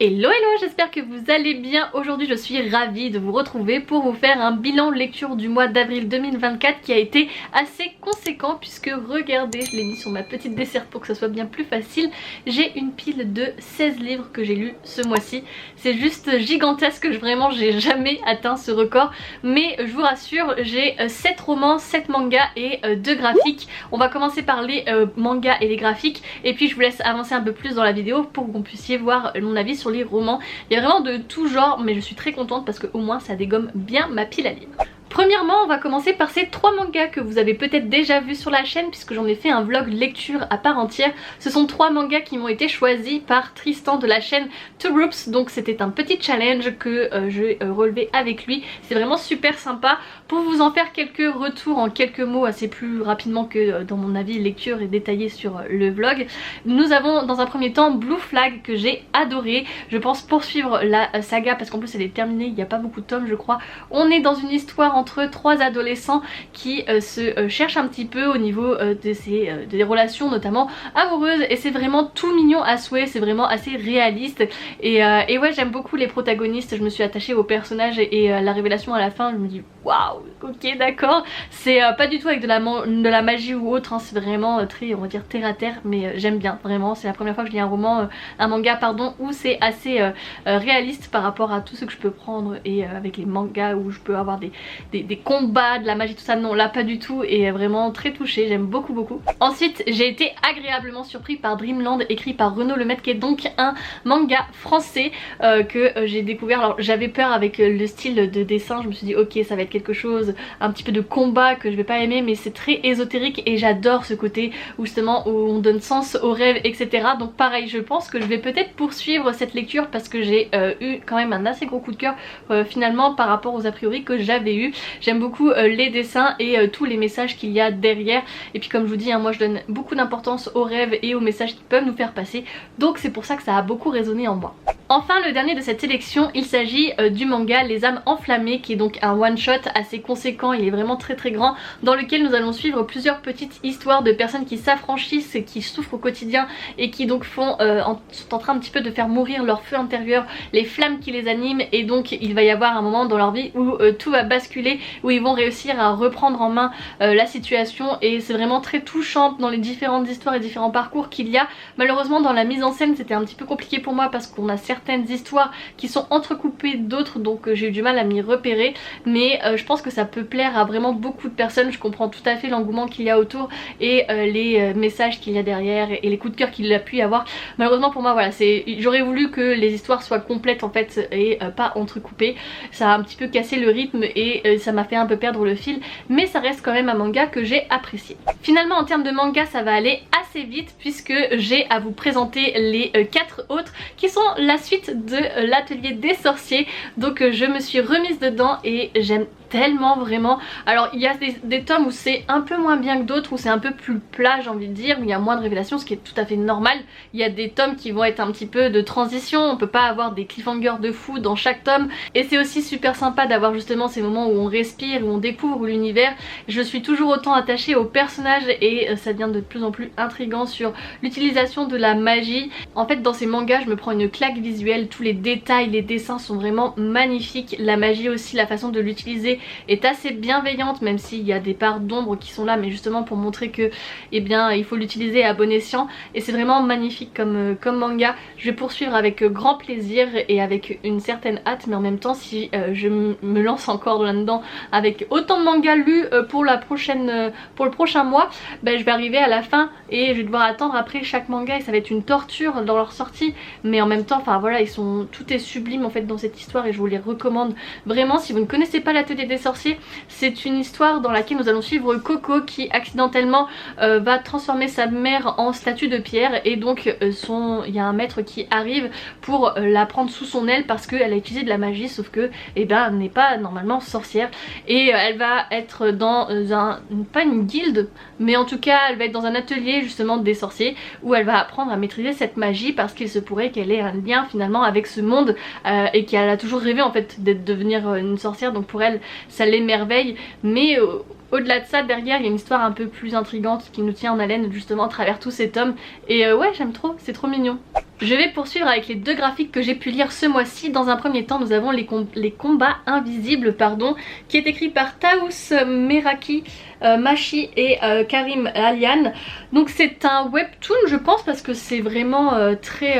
Hello hello, j'espère que vous allez bien. Aujourd'hui je suis ravie de vous retrouver pour vous faire un bilan lecture du mois d'avril 2024 qui a été assez conséquent puisque regardez, je l'ai mis sur ma petite desserte pour que ça soit bien plus facile. J'ai une pile de 16 livres que j'ai lus ce mois-ci. C'est juste gigantesque, vraiment j'ai jamais atteint ce record. Mais je vous rassure, j'ai 7 romans, 7 mangas et 2 graphiques. On va commencer par les mangas et les graphiques et puis je vous laisse avancer un peu plus dans la vidéo pour que vous puissiez voir mon avis sur les romans. Il y a vraiment de tout genre, mais je suis très contente parce que au moins ça dégomme bien ma pile à livres. Premièrement, on va commencer par ces 3 mangas que vous avez peut-être déjà vus sur la chaîne puisque j'en ai fait un vlog lecture à part entière. Ce sont 3 mangas qui m'ont été choisis par Tristan de la chaîne Two Groups, donc c'était un petit challenge que j'ai relevé avec lui. C'est vraiment super sympa. Pour vous en faire quelques retours en quelques mots assez plus rapidement que dans mon avis lecture et détaillé sur le vlog, nous avons dans un premier temps Blue Flag que j'ai adoré. Je pense poursuivre la saga parce qu'en plus elle est terminée, il n'y a pas beaucoup de tomes je crois. On est dans une histoire entre 3 adolescents qui se cherchent un petit peu au niveau des relations notamment amoureuses et c'est vraiment tout mignon à souhait, c'est vraiment assez réaliste et ouais, j'aime beaucoup les protagonistes, je me suis attachée aux personnages et la révélation à la fin je me dis waouh, ok d'accord, c'est pas du tout avec de la magie ou autre, hein, c'est vraiment très on va dire terre à terre, mais j'aime bien vraiment, c'est la première fois que je lis un roman, un manga pardon, où c'est assez réaliste par rapport à tout ce que je peux prendre et avec les mangas où je peux avoir des combats, de la magie, tout ça. Non, là pas du tout, et vraiment très touchée, j'aime beaucoup beaucoup. Ensuite j'ai été agréablement surpris par Dreamland, écrit par Renaud Lemaitre, qui est donc un manga français que j'ai découvert. Alors j'avais peur avec le style de dessin, je me suis dit ok ça va être quelque chose, un petit peu de combat que je vais pas aimer, mais c'est très ésotérique et j'adore ce côté où justement où on donne sens aux rêves etc. Donc pareil, je pense que je vais peut-être poursuivre cette lecture parce que j'ai eu quand même un assez gros coup de cœur finalement par rapport aux a priori que j'avais eu. J'aime beaucoup les dessins et tous les messages qu'il y a derrière, et puis comme je vous dis hein, moi je donne beaucoup d'importance aux rêves et aux messages qu'ils peuvent nous faire passer, donc c'est pour ça que ça a beaucoup résonné en moi. Enfin le dernier de cette sélection, il s'agit du manga Les âmes enflammées, qui est donc un one shot assez conséquent, il est vraiment très très grand, dans lequel nous allons suivre plusieurs petites histoires de personnes qui s'affranchissent, qui souffrent au quotidien et qui donc sont en train un petit peu de faire mourir leur feu intérieur, les flammes qui les animent, et donc il va y avoir un moment dans leur vie où tout va basculer, où ils vont réussir à reprendre en main la situation, et c'est vraiment très touchant dans les différentes histoires et différents parcours qu'il y a. Malheureusement dans la mise en scène c'était un petit peu compliqué pour moi parce qu'on a certaines histoires qui sont entrecoupées d'autres, donc j'ai eu du mal à m'y repérer, mais je pense que ça peut plaire à vraiment beaucoup de personnes. Je comprends tout à fait l'engouement qu'il y a autour et les messages qu'il y a derrière et les coups de cœur qu'il a pu y avoir. Malheureusement pour moi voilà, j'aurais voulu que les histoires soient complètes en fait et pas entrecoupées. Ça a un petit peu cassé le rythme et ça m'a fait un peu perdre le fil, mais ça reste quand même un manga que j'ai apprécié. Finalement en termes de manga ça va aller assez vite puisque j'ai à vous présenter les 4 autres qui sont la suite de l'atelier des sorciers. Donc je me suis remise dedans et j'aime tellement vraiment. Alors il y a des tomes où c'est un peu moins bien que d'autres, où c'est un peu plus plat j'ai envie de dire, où il y a moins de révélations, ce qui est tout à fait normal. Il y a des tomes qui vont être un petit peu de transition, on peut pas avoir des cliffhangers de fou dans chaque tome, et c'est aussi super sympa d'avoir justement ces moments où on respire, où on découvre l'univers. Je suis toujours autant attachée aux personnages et ça devient de plus en plus intriguant sur l'utilisation de la magie. En fait dans ces mangas je me prends une claque visuelle, tous les détails, les dessins sont vraiment magnifiques, la magie aussi, la façon de l'utiliser est assez bienveillante, même s'il y a des parts d'ombre qui sont là, mais justement pour montrer que eh bien il faut l'utiliser à bon escient, et c'est vraiment magnifique comme manga. Je vais poursuivre avec grand plaisir et avec une certaine hâte, mais en même temps si je me lance encore là-dedans avec autant de mangas lus pour le prochain mois, bah, je vais arriver à la fin et je vais devoir attendre après chaque manga et ça va être une torture dans leur sortie, mais en même temps enfin voilà, tout est sublime en fait dans cette histoire et je vous les recommande vraiment. Si vous ne connaissez pas l'atelier des sorciers, c'est une histoire dans laquelle nous allons suivre Coco qui accidentellement va transformer sa mère en statue de pierre, et donc il y a un maître qui arrive pour la prendre sous son aile parce qu'elle a utilisé de la magie, sauf que eh ben, elle n'est pas normalement sorcière, et elle va être dans pas une guilde, mais en tout cas elle va être dans un atelier justement des sorciers où elle va apprendre à maîtriser cette magie parce qu'il se pourrait qu'elle ait un lien finalement avec ce monde et qu'elle a toujours rêvé en fait de devenir une sorcière, donc pour elle ça l'émerveille, mais au-delà de ça derrière il y a une histoire un peu plus intrigante qui nous tient en haleine justement à travers tous ces tomes, et ouais j'aime trop, c'est trop mignon. Je vais poursuivre avec les deux graphiques que j'ai pu lire ce mois-ci. Dans un premier temps, nous avons les combats invisibles, qui est écrit par Taous Meraki Machi et Karim Alian. Donc c'est un webtoon je pense, parce que c'est vraiment très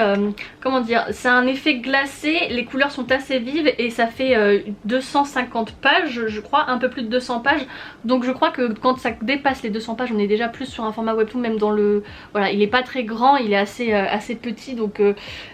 comment dire, c'est un effet glacé, les couleurs sont assez vives et ça fait 250 pages je crois, un peu plus de 200 pages. Donc je crois que quand ça dépasse les 200 pages on est déjà plus sur un format webtoon, même dans le... Voilà, il est pas très grand, il est assez petit, donc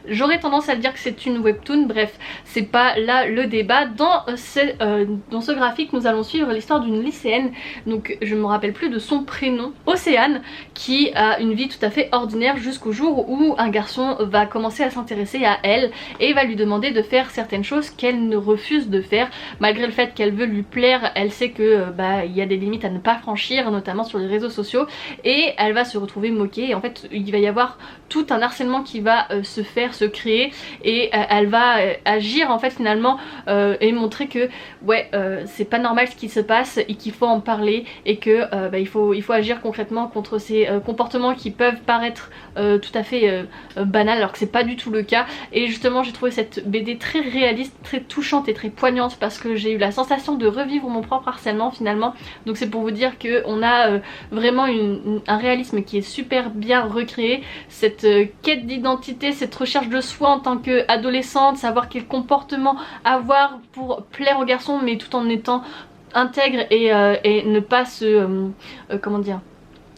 j'aurais tendance à dire que c'est une webtoon. Bref, c'est pas là le débat. Dans ce graphique nous allons suivre l'histoire d'une lycéenne, donc je me rappelle plus de son prénom, Océane, qui a une vie tout à fait ordinaire jusqu'au jour où un garçon va commencer à s'intéresser à elle et va lui demander de faire certaines choses qu'elle ne refuse de faire. Malgré le fait qu'elle veut lui plaire, elle sait que il y a des limites à ne pas franchir, notamment sur les réseaux sociaux, et elle va se retrouver moquée. Et en fait il va y avoir tout un harcèlement qui va se créer, et elle va agir en fait finalement et montrer que ouais c'est pas normal ce qui se passe et qu'il faut en parler, et que il faut agir concrètement contre ces comportements qui peuvent paraître tout à fait banals alors que c'est pas du tout le cas. Et justement j'ai trouvé cette BD très réaliste, très touchante et très poignante, parce que j'ai eu la sensation de revivre mon propre harcèlement finalement. Donc c'est pour vous dire qu'on a vraiment un réalisme qui est super bien recréé, cette quête d'identité, cette recherche de soi en tant qu'adolescente, savoir quel comportement avoir pour plaire aux garçons mais tout en étant intègre et ne pas comment dire,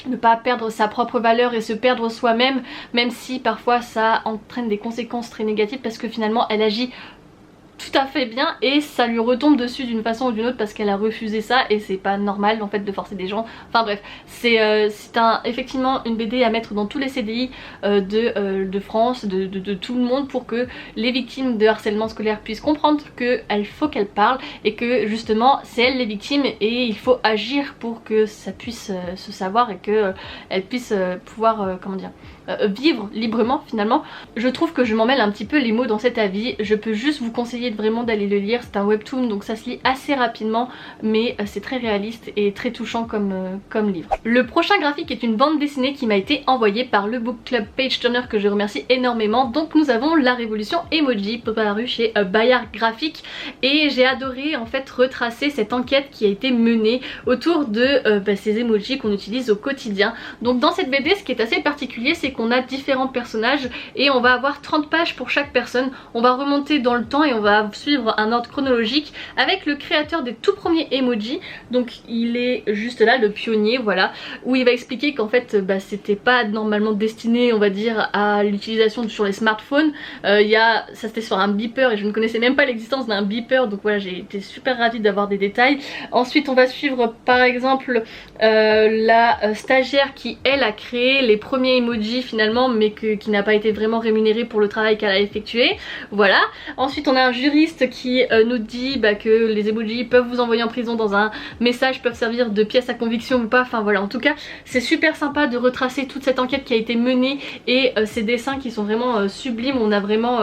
ne pas perdre sa propre valeur et se perdre soi-même, même si parfois ça entraîne des conséquences très négatives, parce que finalement elle agit tout à fait bien et ça lui retombe dessus d'une façon ou d'une autre parce qu'elle a refusé ça, et c'est pas normal en fait de forcer des gens. Enfin bref, c'est effectivement une BD à mettre dans tous les CDI de France, de tout le monde, pour que les victimes de harcèlement scolaire puissent comprendre qu'il faut qu'elles parlent et que justement c'est elles les victimes et il faut agir pour que ça puisse se savoir et qu'elles puissent pouvoir comment dire, vivre librement finalement. Je trouve que je m'en mêle un petit peu les mots dans cet avis. Je peux juste vous conseiller vraiment d'aller le lire. C'est un webtoon donc ça se lit assez rapidement, mais c'est très réaliste et très touchant comme livre. Le prochain graphique est une bande dessinée qui m'a été envoyée par le book club Page Turner, que je remercie énormément. Donc nous avons La Révolution Emoji, paru chez Bayard Graphics, et j'ai adoré en fait retracer cette enquête qui a été menée autour de ces emojis qu'on utilise au quotidien. Donc dans cette BD, ce qui est assez particulier, c'est qu'on a différents personnages et on va avoir 30 pages pour chaque personne. On va remonter dans le temps et on va suivre un ordre chronologique avec le créateur des tout premiers emojis. Donc il est juste là, le pionnier, voilà, où il va expliquer qu'en fait c'était pas normalement destiné, on va dire, à l'utilisation sur les smartphones. Ça c'était sur un beeper et je ne connaissais même pas l'existence d'un beeper, donc voilà, j'ai été super ravie d'avoir des détails. Ensuite on va suivre par exemple la stagiaire qui elle a créé les premiers emojis finalement, mais qui n'a pas été vraiment rémunérée pour le travail qu'elle a effectué, voilà. Ensuite on a un juriste qui nous dit que les emojis peuvent vous envoyer en prison, dans un message peuvent servir de pièce à conviction ou pas, enfin voilà. En tout cas c'est super sympa de retracer toute cette enquête qui a été menée et ces dessins qui sont vraiment sublimes. On a vraiment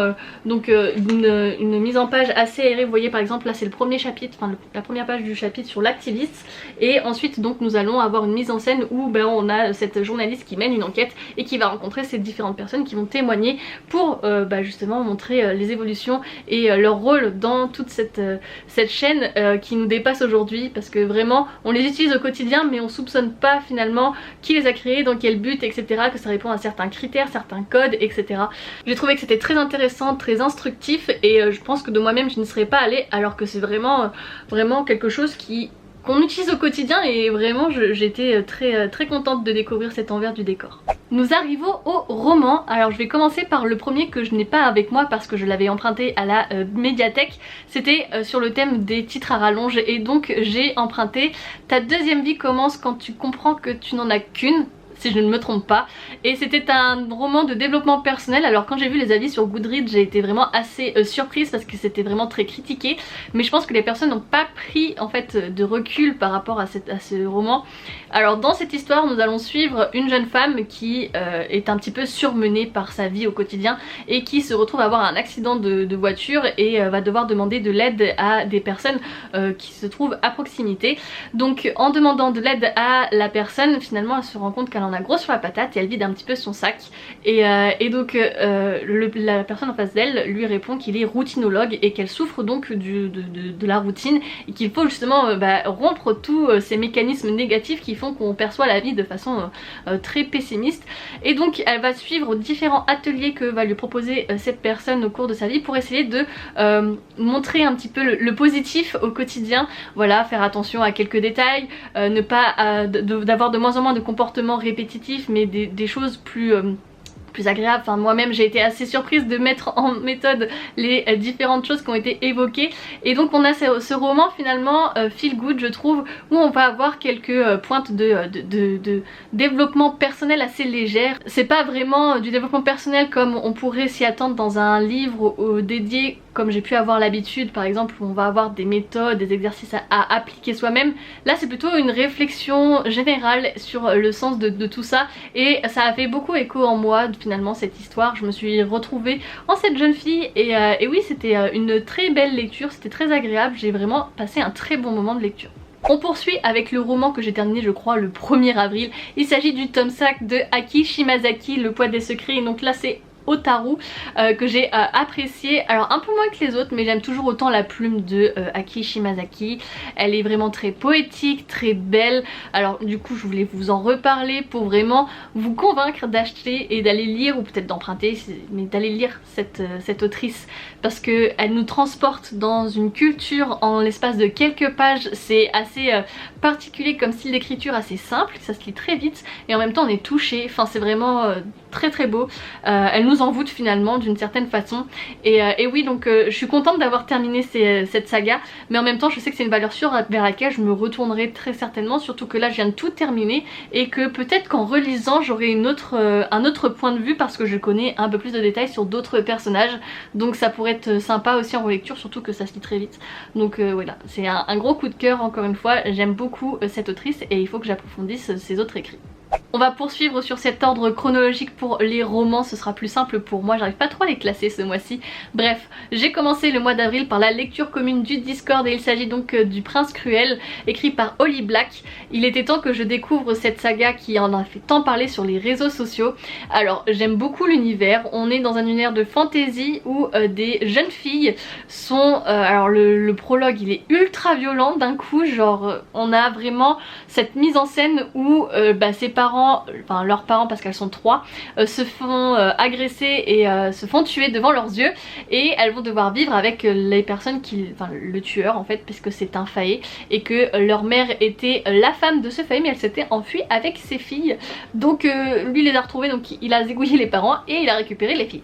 une mise en page assez aérée. Vous voyez par exemple là c'est le premier chapitre, enfin la première page du chapitre sur l'activiste, et ensuite donc nous allons avoir une mise en scène où on a cette journaliste qui mène une enquête et qui va rencontrer ces différentes personnes qui vont témoigner pour justement montrer les évolutions et leur rôle dans toute cette chaîne qui nous dépasse aujourd'hui, parce que vraiment on les utilise au quotidien mais on soupçonne pas finalement qui les a créés, dans quel but, etc., que ça répond à certains critères, certains codes, etc. J'ai trouvé que c'était très intéressant, très instructif, et je pense que de moi-même je n'y serais pas allée, alors que c'est vraiment quelque chose qu'on utilise au quotidien, et vraiment j'étais très contente de découvrir cet envers du décor. Nous arrivons au roman. Alors je vais commencer par le premier que je n'ai pas avec moi parce que je l'avais emprunté à la médiathèque. C'était sur le thème des titres à rallonge, et donc j'ai emprunté Ta deuxième vie commence quand tu comprends que tu n'en as qu'une, si je ne me trompe pas, et c'était un roman de développement personnel. Alors quand j'ai vu les avis sur Goodreads, j'ai été vraiment assez surprise parce que c'était vraiment très critiqué, mais je pense que les personnes n'ont pas pris en fait de recul par rapport à ce roman. Alors dans cette histoire nous allons suivre une jeune femme qui est un petit peu surmenée par sa vie au quotidien et qui se retrouve à avoir un accident de voiture et va devoir demander de l'aide à des personnes qui se trouvent à proximité. Donc en demandant de l'aide à la personne, finalement elle se rend compte qu'elle en a gros sur la patate et elle vide un petit peu son sac. Et donc la personne en face d'elle lui répond qu'il est routinologue et qu'elle souffre donc de la routine et qu'il faut justement rompre tous ces mécanismes négatifs qui font qu'on perçoit la vie de façon très pessimiste. Et donc elle va suivre différents ateliers que va lui proposer cette personne au cours de sa vie pour essayer de montrer un petit peu le positif au quotidien. Voilà, faire attention à quelques détails, ne pas d'avoir de moins en moins de comportements répétitifs mais des choses plus agréable. Enfin, moi-même j'ai été assez surprise de mettre en méthode les différentes choses qui ont été évoquées. Et donc on a ce roman finalement feel good je trouve, où on va avoir quelques pointes de développement personnel assez légères. C'est pas vraiment du développement personnel comme on pourrait s'y attendre dans un livre dédié comme j'ai pu avoir l'habitude, par exemple où on va avoir des méthodes, des exercices à appliquer soi-même. Là c'est plutôt une réflexion générale sur le sens de tout ça, et ça a fait beaucoup écho en moi finalement cette histoire. Je me suis retrouvée en cette jeune fille et oui, c'était une très belle lecture, c'était très agréable, j'ai vraiment passé un très bon moment de lecture. On poursuit avec le roman que j'ai terminé je crois le 1er avril. Il s'agit du tome 5 de Aki Shimazaki, Le poids des secrets, et donc là c'est Otaru que j'ai apprécié, alors un peu moins que les autres, mais j'aime toujours autant la plume de Aki Shimazaki. Elle est vraiment très poétique, très belle. Alors du coup je voulais vous en reparler pour vraiment vous convaincre d'acheter et d'aller lire, ou peut-être d'emprunter, mais d'aller lire cette autrice, parce que elle nous transporte dans une culture en l'espace de quelques pages. C'est assez particulier comme style d'écriture, assez simple, ça se lit très vite et en même temps on est touché. Enfin c'est vraiment très très beau. Elle nous envoûte finalement d'une certaine façon, et oui, donc je suis contente d'avoir terminé cette saga, mais en même temps je sais que c'est une valeur sûre vers laquelle je me retournerai très certainement, surtout que là je viens de tout terminer et que peut-être qu'en relisant j'aurai un autre point de vue parce que je connais un peu plus de détails sur d'autres personnages, donc ça pourrait être sympa aussi en relecture, surtout que ça se lit très vite. Donc voilà, c'est un gros coup de cœur encore une fois. J'aime beaucoup cette autrice et il faut que j'approfondisse ses autres écrits. On va poursuivre sur cet ordre chronologique pour les romans, ce sera plus simple pour moi, j'arrive pas trop à les classer ce mois-ci. Bref, j'ai commencé le mois d'avril par la lecture commune du Discord et il s'agit donc du Prince Cruel, écrit par Holly Black. Il était temps que je découvre cette saga qui en a fait tant parler sur les réseaux sociaux. Alors j'aime beaucoup l'univers, on est dans un univers de fantasy où des jeunes filles sont... alors le prologue il est ultra violent d'un coup, genre on a vraiment cette mise en scène où ses parents, enfin leurs parents parce qu'elles sont 3, se font agresser et se font tuer devant leurs yeux, et elles vont devoir vivre avec les personnes enfin le tueur en fait, puisque c'est un faé et que leur mère était la femme de ce faé mais elle s'était enfuie avec ses filles. Donc lui les a retrouvées, donc il a zigouillé les parents et il a récupéré les filles.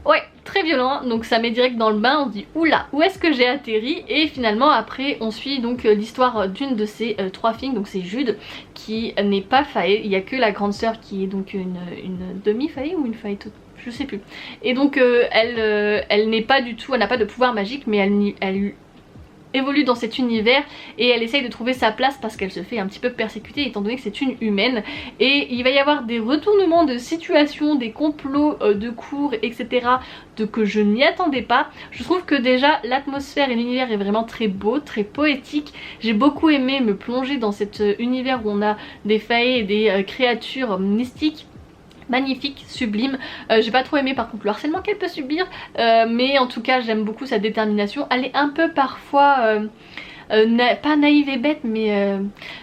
Ouais, très violent, donc ça met direct dans le bain, on se dit oula, où est-ce que j'ai atterri? Et finalement après on suit donc l'histoire d'une de ces 3 filles, donc c'est Jude qui n'est pas faé, il n'y a que la grande sœur qui est donc une demi-faé ou une faé totale, je sais plus. Et donc elle n'est pas du tout, elle n'a pas de pouvoir magique, mais elle évolue dans cet univers et elle essaye de trouver sa place parce qu'elle se fait un petit peu persécuter étant donné que c'est une humaine, et il va y avoir des retournements de situation, des complots de cours etc. que je n'y attendais pas. Je trouve que déjà l'atmosphère et l'univers est vraiment très beau, très poétique. J'ai beaucoup aimé me plonger dans cet univers où on a des faées et des créatures mystiques magnifique, sublime. J'ai pas trop aimé par contre le harcèlement qu'elle peut subir, mais en tout cas j'aime beaucoup sa détermination. Elle est un peu parfois pas naïve et bête, mais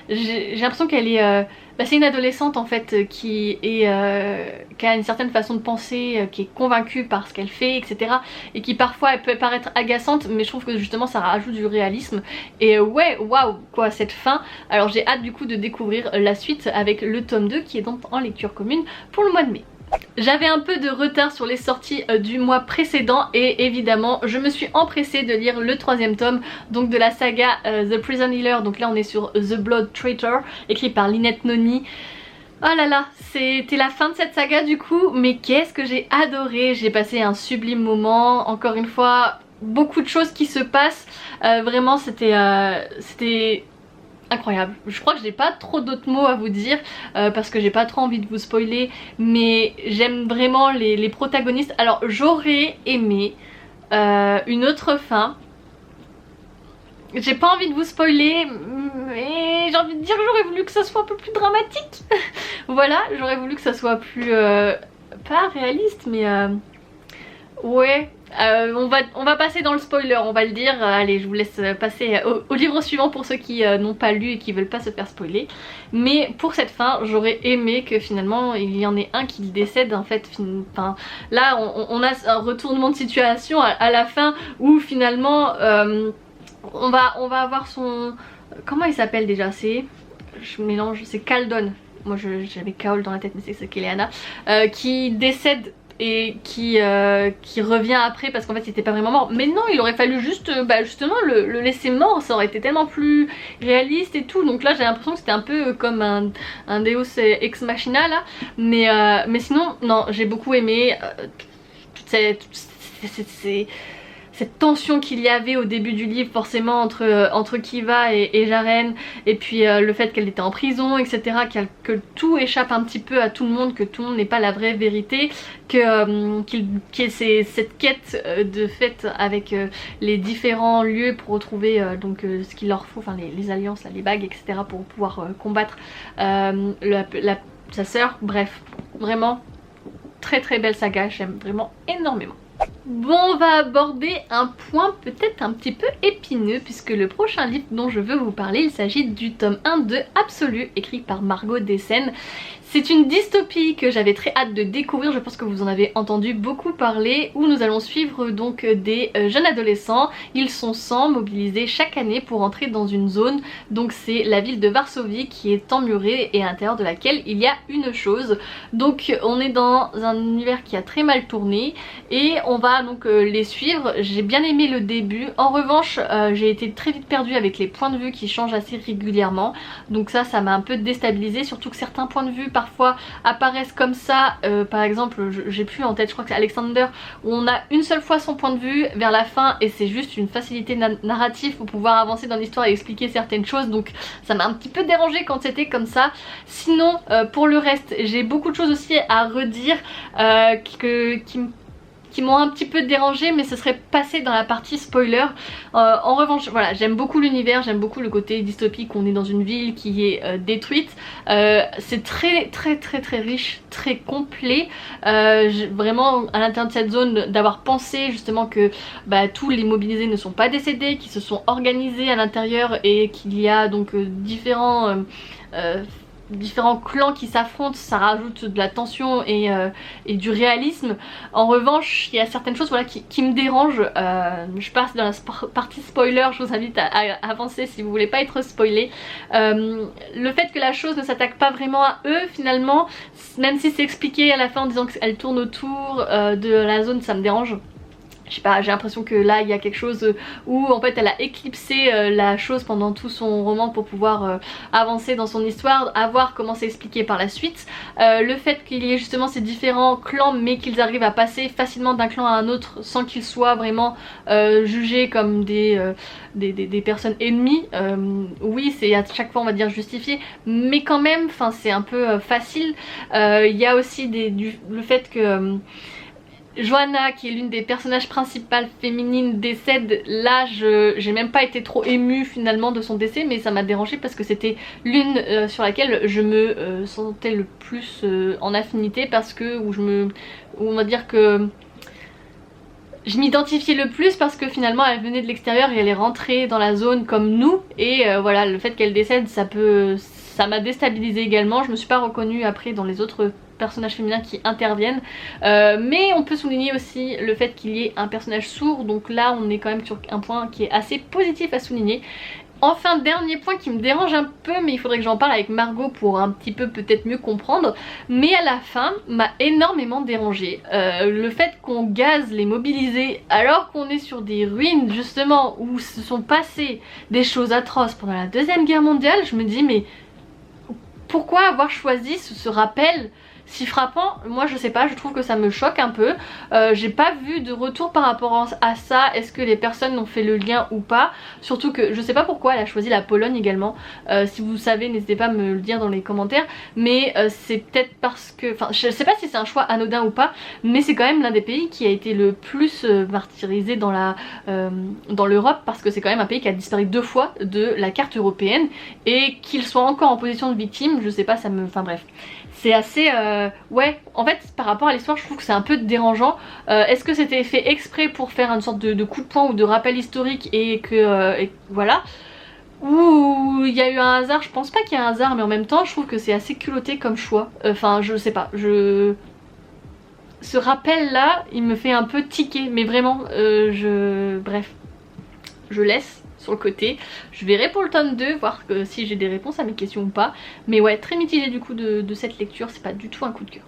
j'ai l'impression qu'elle est... c'est une adolescente en fait qui a une certaine façon de penser, qui est convaincue par ce qu'elle fait etc, et qui parfois elle peut paraître agaçante, mais je trouve que justement ça rajoute du réalisme. Et ouais, waouh quoi cette fin. Alors j'ai hâte du coup de découvrir la suite avec le tome 2 qui est donc en lecture commune pour le mois de mai. J'avais un peu de retard sur les sorties du mois précédent et évidemment je me suis empressée de lire le 3e tome donc de la saga The Prison Healer. Donc là on est sur The Blood Traitor, écrit par Lynette Noni. Oh là là, c'était la fin de cette saga du coup, mais qu'est-ce que j'ai adoré, j'ai passé un sublime moment, encore une fois beaucoup de choses qui se passent, vraiment c'était incroyable. Je crois que j'ai pas trop d'autres mots à vous dire parce que j'ai pas trop envie de vous spoiler, mais j'aime vraiment les protagonistes. Alors j'aurais aimé une autre fin. J'ai pas envie de vous spoiler, mais j'ai envie de dire que j'aurais voulu que ça soit un peu plus dramatique. Voilà, j'aurais voulu que ça soit plus pas réaliste mais ouais. On va passer dans le spoiler, on va le dire. Allez, je vous laisse passer au livre suivant pour ceux qui n'ont pas lu et qui veulent pas se faire spoiler. Mais pour cette fin, j'aurais aimé que finalement il y en ait un qui décède en fait. Enfin, là on a un retournement de situation à la fin où finalement on va avoir son... Comment il s'appelle déjà? Je mélange, c'est Caldon. Moi j'avais Kaol dans la tête mais c'est Keleana. Qui décède et qui revient après parce qu'en fait il était pas vraiment mort. Mais non, il aurait fallu juste justement le laisser mort, ça aurait été tellement plus réaliste et tout. Donc là j'ai l'impression que c'était un peu comme un Deus Ex Machina là. Mais sinon non, j'ai beaucoup aimé cette tension qu'il y avait au début du livre forcément entre Kiva et Jaren, et puis le fait qu'elle était en prison, etc., que tout échappe un petit peu à tout le monde, que tout le monde n'est pas la vraie vérité, qu'il y ait cette quête de fait avec les différents lieux pour retrouver ce qu'il leur faut, enfin les alliances, là, les bagues, etc., pour pouvoir combattre sa sœur. Bref, vraiment très très belle saga, j'aime vraiment énormément. Bon, on va aborder un point peut-être un petit peu épineux puisque le prochain livre dont je veux vous parler, il s'agit du tome 1 de Absolu, écrit par Margot Dessen. C'est une dystopie que j'avais très hâte de découvrir, je pense que vous en avez entendu beaucoup parler, où nous allons suivre donc des jeunes adolescents. Ils sont 100 mobilisés chaque année pour entrer dans une zone, donc c'est la ville de Varsovie qui est emmurée et à l'intérieur de laquelle il y a une chose. Donc on est dans un univers qui a très mal tourné et on va donc les suivre. J'ai bien aimé le début, en revanche j'ai été très vite perdue avec les points de vue qui changent assez régulièrement, donc ça m'a un peu déstabilisée, surtout que certains points de vue parfois apparaissent comme ça, par exemple j'ai plus en tête, je crois que c'est Alexander, où on a une seule fois son point de vue vers la fin et c'est juste une facilité narrative pour pouvoir avancer dans l'histoire et expliquer certaines choses, donc ça m'a un petit peu dérangé quand c'était comme ça. Sinon pour le reste j'ai beaucoup de choses aussi à redire qui m'ont un petit peu dérangé, mais ce serait passé dans la partie spoiler. En revanche voilà, j'aime beaucoup l'univers, j'aime beaucoup le côté dystopique, on est dans une ville qui est détruite, c'est très très très très riche, très complet, vraiment à l'intérieur de cette zone d'avoir pensé justement que tous les mobilisés ne sont pas décédés, qu'ils se sont organisés à l'intérieur et qu'il y a donc différents clans qui s'affrontent, ça rajoute de la tension et du réalisme. En revanche il y a certaines choses voilà, qui me dérangent. Je passe dans la partie spoiler, je vous invite à avancer si vous voulez pas être spoilé. Le fait que la chose ne s'attaque pas vraiment à eux finalement, même si c'est expliqué à la fin en disant qu'elle tourne autour de la zone, ça me dérange. Je sais pas, j'ai l'impression que là il y a quelque chose où en fait elle a éclipsé la chose pendant tout son roman pour pouvoir avancer dans son histoire, à voir comment c'est expliqué par la suite. Le fait qu'il y ait justement ces différents clans mais qu'ils arrivent à passer facilement d'un clan à un autre sans qu'ils soient vraiment jugés comme des personnes ennemies, oui c'est à chaque fois on va dire justifié, mais quand même c'est un peu facile. Il y a aussi le fait que Johanna, qui est l'une des personnages principales féminines, décède. Là j'ai même pas été trop émue finalement de son décès, mais ça m'a dérangée parce que c'était l'une sur laquelle je me sentais le plus en affinité, parce que on va dire que je m'identifiais le plus parce que finalement elle venait de l'extérieur et elle est rentrée dans la zone comme nous, et voilà, le fait qu'elle décède ça m'a déstabilisée également. Je me suis pas reconnue après dans les autres personnages féminins qui interviennent, mais on peut souligner aussi le fait qu'il y ait un personnage sourd, donc là on est quand même sur un point qui est assez positif à souligner. Enfin, dernier point qui me dérange un peu, mais il faudrait que j'en parle avec Margot pour un petit peu peut-être mieux comprendre, mais à la fin m'a énormément dérangé. Le fait qu'on gaze les mobilisés alors qu'on est sur des ruines justement où se sont passées des choses atroces pendant la Deuxième Guerre mondiale, je me dis mais pourquoi avoir choisi ce rappel si frappant? Moi je sais pas, je trouve que ça me choque un peu. J'ai pas vu de retour par rapport à ça. Est-ce que les personnes ont fait le lien ou pas? Surtout que je sais pas pourquoi elle a choisi la Pologne également. Si vous savez, n'hésitez pas à me le dire dans les commentaires. Mais c'est peut-être parce que... Enfin je sais pas si c'est un choix anodin ou pas, mais c'est quand même l'un des pays qui a été le plus martyrisé dans l'Europe, parce que c'est quand même un pays qui a disparu 2 fois de la carte européenne, et qu'il soit encore en position de victime, je sais pas, ça me... Enfin bref. c'est assez ouais, en fait par rapport à l'histoire je trouve que c'est un peu dérangeant. Est-ce que c'était fait exprès pour faire une sorte de coup de poing ou de rappel historique et que voilà, ou il y a eu un hasard? Je pense pas qu'il y ait un hasard, mais en même temps je trouve que c'est assez culotté comme choix. Enfin je sais pas, ce rappel là il me fait un peu tiquer, mais vraiment bref, je laisse sur le côté. Je verrai pour le tome 2, voir si j'ai des réponses à mes questions ou pas. Mais ouais, très mitigée du coup de cette lecture, c'est pas du tout un coup de cœur.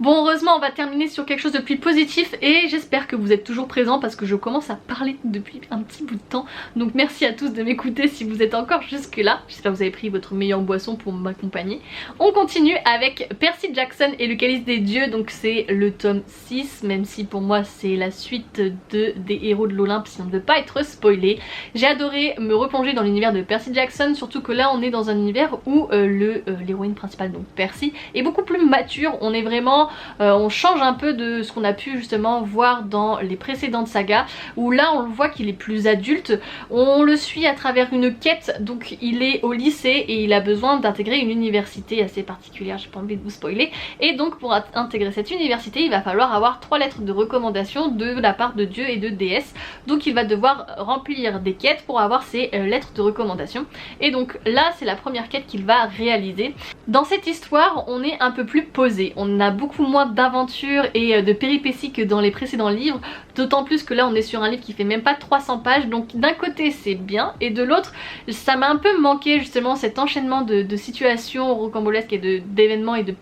Bon, heureusement on va terminer sur quelque chose de plus positif et j'espère que vous êtes toujours présents parce que je commence à parler depuis un petit bout de temps. Donc merci à tous de m'écouter si vous êtes encore jusque là. J'espère que vous avez pris votre meilleure boisson pour m'accompagner. On continue avec Percy Jackson et le Calice des Dieux, donc c'est le tome 6, même si pour moi c'est la suite des Héros de l'Olympe si on ne veut pas être spoilé. J'ai adoré me replonger dans l'univers de Percy Jackson, surtout que là on est dans un univers où l'héroïne principale, donc Percy, est beaucoup plus mature. On est vraiment, on change un peu de ce qu'on a pu justement voir dans les précédentes sagas, où là on le voit qu'il est plus adulte. On le suit à travers une quête, donc il est au lycée et il a besoin d'intégrer une université assez particulière, j'ai pas envie de vous spoiler. Et donc pour intégrer cette université il va falloir avoir 3 lettres de recommandation de la part de Dieu et de déesse. Donc il va devoir remplir des quêtes pour avoir ces lettres de recommandation. Et donc là c'est la première quête qu'il va réaliser. Dans cette histoire on est un peu plus posé, on a beaucoup moins d'aventures et de péripéties que dans les précédents livres, d'autant plus que là on est sur un livre qui fait même pas 300 pages, donc d'un côté c'est bien et de l'autre ça m'a un peu manqué justement cet enchaînement de situations rocambolesques et d'événements et de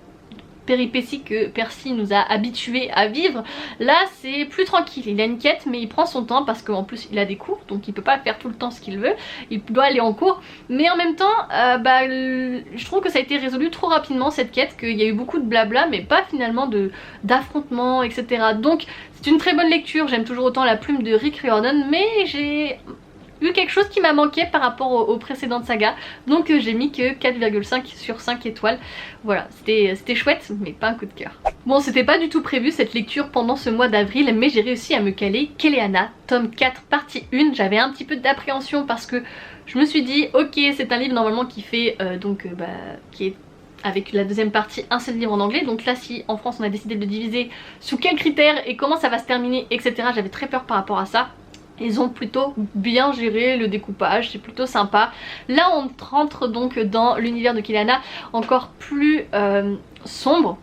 péripéties que Percy nous a habitués à vivre. Là c'est plus tranquille, il a une quête mais il prend son temps parce qu'en plus il a des cours, donc il peut pas faire tout le temps ce qu'il veut, il doit aller en cours, mais en même temps je trouve que ça a été résolu trop rapidement cette quête, qu'il y a eu beaucoup de blabla mais pas finalement d'affrontements etc. Donc c'est une très bonne lecture, j'aime toujours autant la plume de Rick Riordan, mais j'ai eu quelque chose qui m'a manqué par rapport aux précédentes sagas, donc j'ai mis que 4,5 sur 5 étoiles. Voilà, c'était chouette mais pas un coup de cœur. Bon, c'était pas du tout prévu cette lecture pendant ce mois d'avril, mais j'ai réussi à me caler Kéléana, tome 4 partie 1. J'avais un petit peu d'appréhension parce que je me suis dit ok c'est un livre normalement qui fait qui est avec la deuxième partie un seul livre en anglais, donc là si en France on a décidé de le diviser, sous quels critères et comment ça va se terminer etc, j'avais très peur par rapport à ça. Ils ont plutôt bien géré le découpage, c'est plutôt sympa. Là on rentre donc dans l'univers de Kéléana encore plus sombre,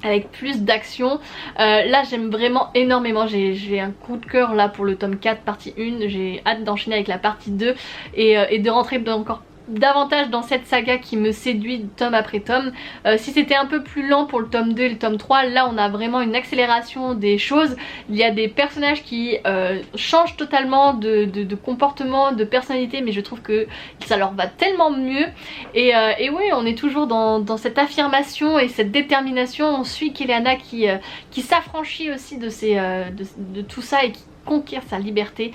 avec plus d'action. Là j'aime vraiment énormément, j'ai un coup de cœur là pour le tome 4 partie 1, j'ai hâte d'enchaîner avec la partie 2 et de rentrer encore davantage dans cette saga qui me séduit tome après tome. Si c'était un peu plus lent pour le tome 2 et le tome 3, là on a vraiment une accélération des choses. Il y a des personnages qui changent totalement de comportement, de personnalité, mais je trouve que ça leur va tellement mieux. Et oui, on est toujours dans cette affirmation et cette détermination. On suit Kéléana qui s'affranchit aussi de tout ça et qui conquiert sa liberté.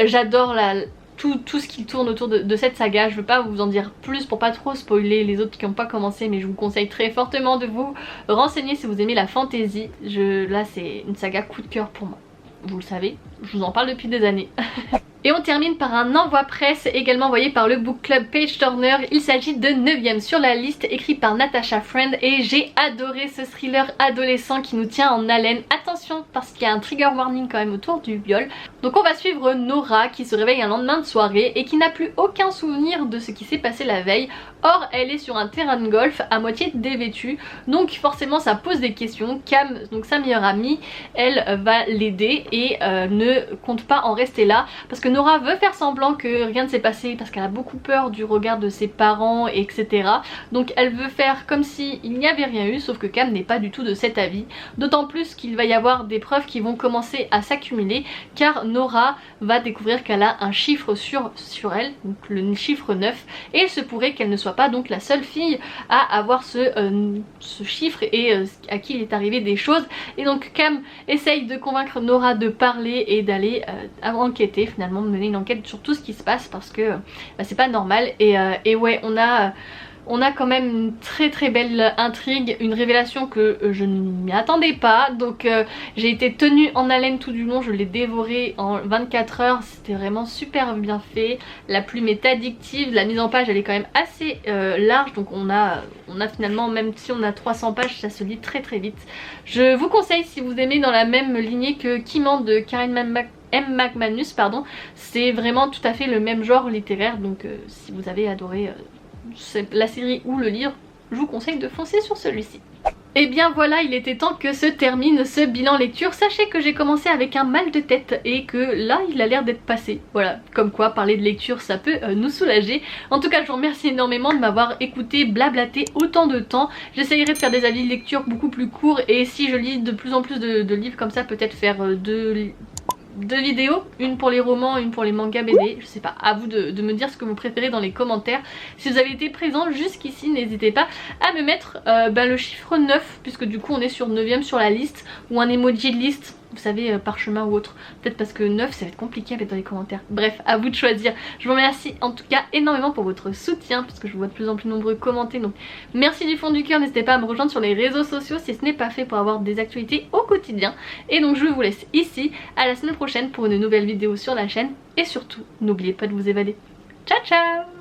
J'adore tout ce qui tourne autour de cette saga. Je veux pas vous en dire plus pour pas trop spoiler les autres qui n'ont pas commencé, mais je vous conseille très fortement de vous renseigner si vous aimez la fantasy. Là c'est une saga coup de cœur pour moi, vous le savez, je vous en parle depuis des années. Et on termine par un envoi presse également envoyé par le book club Page Turner. Il s'agit de 9ème sur la liste, écrit par Natasha Friend, et j'ai adoré ce thriller adolescent qui nous tient en haleine. Attention parce qu'il y a un trigger warning quand même autour du viol. Donc on va suivre Nora qui se réveille un lendemain de soirée et qui n'a plus aucun souvenir de ce qui s'est passé la veille. Or elle est sur un terrain de golf à moitié dévêtue, donc forcément ça pose des questions. Cam, donc sa meilleure amie, elle va l'aider et ne compte pas en rester là parce que Nora veut faire semblant que rien ne s'est passé parce qu'elle a beaucoup peur du regard de ses parents etc. Donc elle veut faire comme si il n'y avait rien eu, sauf que Cam n'est pas du tout de cet avis. D'autant plus qu'il va y avoir des preuves qui vont commencer à s'accumuler car Nora va découvrir qu'elle a un chiffre sur elle, donc le chiffre 9, et il se pourrait qu'elle ne soit pas donc la seule fille à avoir ce chiffre et à qui il est arrivé des choses. Et donc Cam essaye de convaincre Nora de parler et d'aller enquêter, finalement de mener une enquête sur tout ce qui se passe parce que c'est pas normal. Et ouais, on On a quand même une très belle intrigue, une révélation que je ne m'y attendais pas. Donc j'ai été tenue en haleine tout du long, je l'ai dévoré en 24 heures, c'était vraiment super bien fait. La plume est addictive, la mise en page elle est quand même assez large, donc on a finalement, même si on a 300 pages, ça se lit très vite. Je vous conseille, si vous aimez dans la même lignée que Kimon de Karen M. McManus, pardon, c'est vraiment tout à fait le même genre littéraire, donc si vous avez adoré la série ou le livre, je vous conseille de foncer sur celui-ci. Et bien voilà, il était temps que se termine ce bilan lecture. Sachez que j'ai commencé avec un mal de tête et que là il a l'air d'être passé. Voilà, comme quoi parler de lecture ça peut nous soulager. En tout cas je vous remercie énormément de m'avoir écouté blablater autant de temps. J'essayerai de faire des avis de lecture beaucoup plus courts et si je lis de plus en plus de livres comme ça, peut-être faire deux vidéos, une pour les romans, une pour les mangas BD, je sais pas, à vous de me dire ce que vous préférez dans les commentaires. Si vous avez été présent jusqu'ici, n'hésitez pas à me mettre le chiffre 9, puisque du coup on est sur 9ème sur la liste, ou un emoji de liste, vous savez, parchemin ou autre. Peut-être parce que 9 ça va être compliqué à mettre dans les commentaires. Bref, à vous de choisir. Je vous remercie en tout cas énormément pour votre soutien, puisque je vous vois de plus en plus nombreux commenter, donc merci du fond du cœur. N'hésitez pas à me rejoindre sur les réseaux sociaux si ce n'est pas fait pour avoir des actualités au quotidien. Et donc je vous laisse ici, à la semaine prochaine pour une nouvelle vidéo sur la chaîne. Et surtout, n'oubliez pas de vous évader. Ciao ciao!